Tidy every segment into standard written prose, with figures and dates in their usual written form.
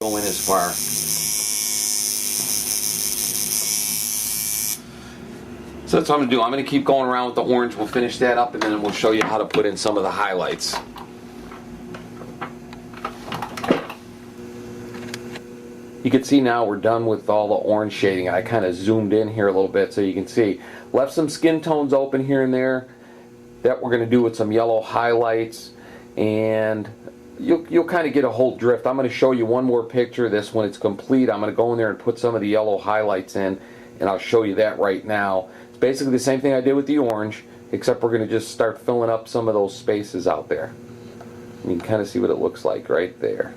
go in as far. So that's what I'm going to do. I'm going to keep going around with the orange. We'll finish that up and then we'll show you how to put in some of the highlights. You can see now we're done with all the orange shading. I kind of zoomed in here a little bit so you can see. Left some skin tones open here and there. That we're going to do with some yellow highlights. And you'll kind of get a whole drift. I'm going to show you one more picture of this when it's complete. I'm going to go in there and put some of the yellow highlights in. And I'll show you that right now. It's basically the same thing I did with the orange, except we're going to just start filling up some of those spaces out there. You can kind of see what it looks like right there.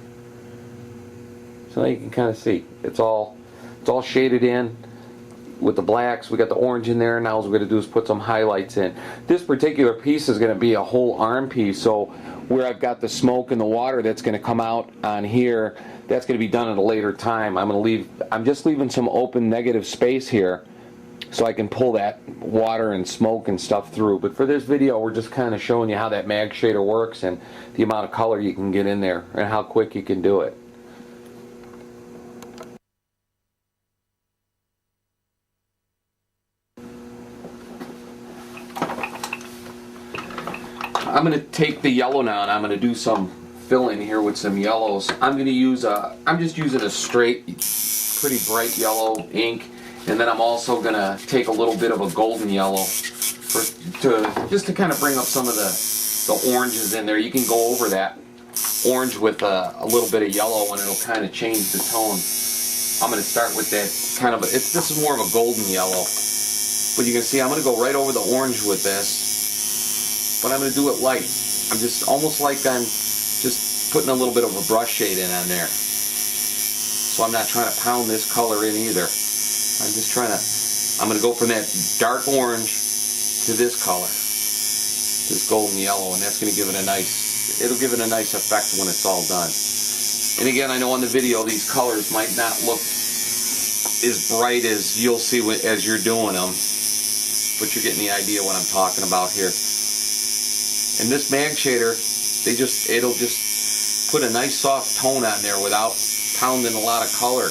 So now you can kind of see it's all shaded in with the blacks. We got the orange in there. Now what we're going to do is put some highlights in. This particular piece is going to be a whole arm piece. So where I've got the smoke and the water that's going to come out on here, that's going to be done at a later time. I'm just leaving some open negative space here so I can pull that water and smoke and stuff through. But for this video, we're just kind of showing you how that mag shader works and the amount of color you can get in there and how quick you can do it. I'm going to take the yellow now and I'm going to do some fill in here with some yellows. I'm just using a straight, pretty bright yellow ink, and then I'm also going to take a little bit of a golden yellow just to kind of bring up some of the oranges in there. You can go over that orange with a little bit of yellow and it'll kind of change the tone. I'm going to start with that kind of this is more of a golden yellow, but you can see I'm going to go right over the orange with this. But I'm going to do it light. I'm just almost like I'm just putting a little bit of a brush shade in on there. So I'm not trying to pound this color in either. I'm going to go from that dark orange to this color, this golden yellow, and that's going to give it it'll give it a nice effect when it's all done. And again, I know on the video these colors might not look as bright as you'll see as you're doing them, but you're getting the idea what I'm talking about here. And this mag shader, it'll just put a nice soft tone on there without pounding a lot of color.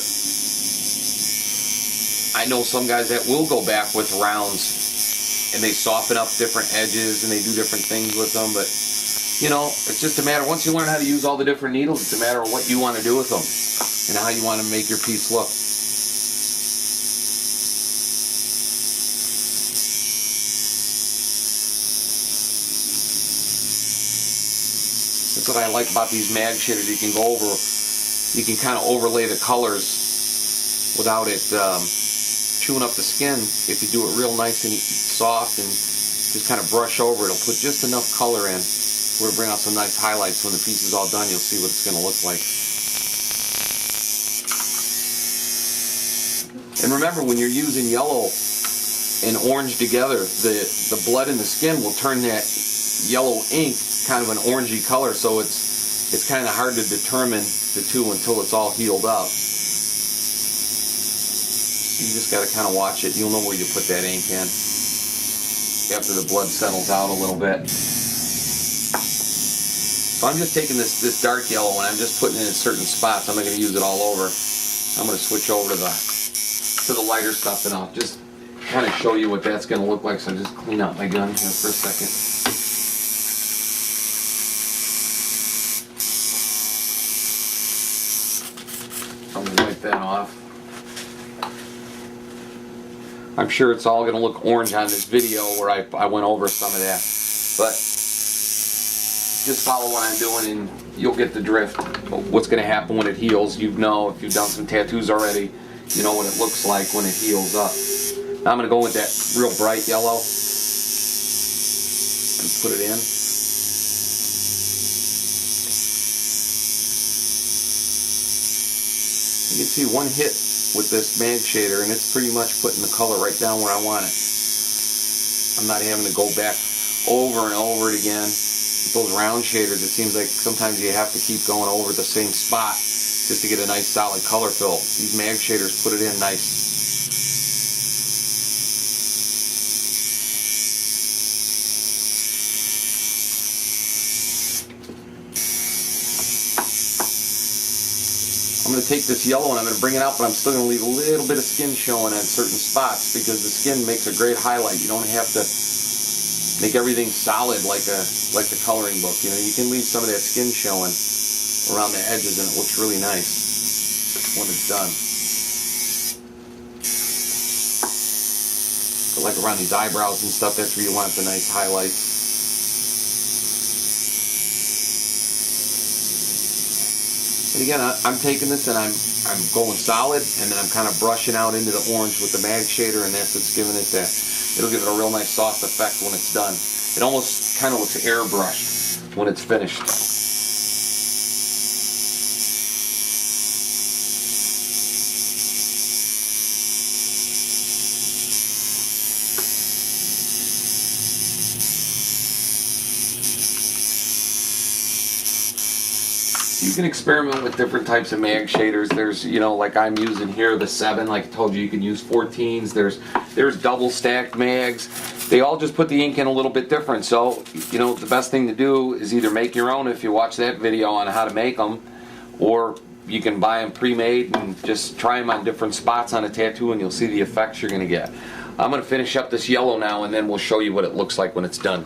I know some guys that will go back with rounds and they soften up different edges and they do different things with them, but you know, it's just a matter, once you learn how to use all the different needles, it's a matter of what you want to do with them and how you want to make your piece look. That's what I like about these mag shaders. You can kind of overlay the colors without it chewing up the skin. If you do it real nice and soft and just kind of brush over, it'll put just enough color in where to bring out some nice highlights. When the piece is all done, you'll see what it's going to look like. And remember, when you're using yellow and orange together, the blood in the skin will turn that yellow ink kind of an orangey color, so it's kind of hard to determine the two until it's all healed up. You just got to kind of watch it. You'll know where you put that ink in after the blood settles out a little bit. So I'm just taking this dark yellow and I'm just putting it in certain spots. I'm not going to use it all over. I'm going to switch over to the lighter stuff and I'll just kind of show you what that's going to look like. So I'll just clean out my gun here for a second. I'm going to wipe that off. I'm sure it's all going to look orange on this video where I went over some of that. But just follow what I'm doing and you'll get the drift. What's going to happen when it heals, you know, if you've done some tattoos already, you know what it looks like when it heals up. Now I'm going to go with that real bright yellow and put it in. You can see one hit with this mag shader and it's pretty much putting the color right down where I want it. I'm not having to go back over and over it again. With those round shaders, it seems like sometimes you have to keep going over the same spot just to get a nice solid color fill. These mag shaders put it in nice. I'm going to take this yellow and I'm going to bring it out, but I'm still going to leave a little bit of skin showing on certain spots because the skin makes a great highlight. You don't have to make everything solid like the coloring book. You know, you can leave some of that skin showing around the edges and it looks really nice when it's done. But like around these eyebrows and stuff, that's where you want the nice highlights. And again, I'm taking this and I'm going solid, and then I'm kind of brushing out into the orange with the mag shader, and that's what's giving it that. It'll give it a real nice soft effect when it's done. It almost kind of looks airbrushed when it's finished. You can experiment with different types of mag shaders. There's, you know, like I'm using here, the 7, like I told you, you can use 14s. There's double stacked mags. They all just put the ink in a little bit different. So, you know, the best thing to do is either make your own if you watch that video on how to make them, or you can buy them pre-made and just try them on different spots on a tattoo and you'll see the effects you're going to get. I'm going to finish up this yellow now and then we'll show you what it looks like when it's done.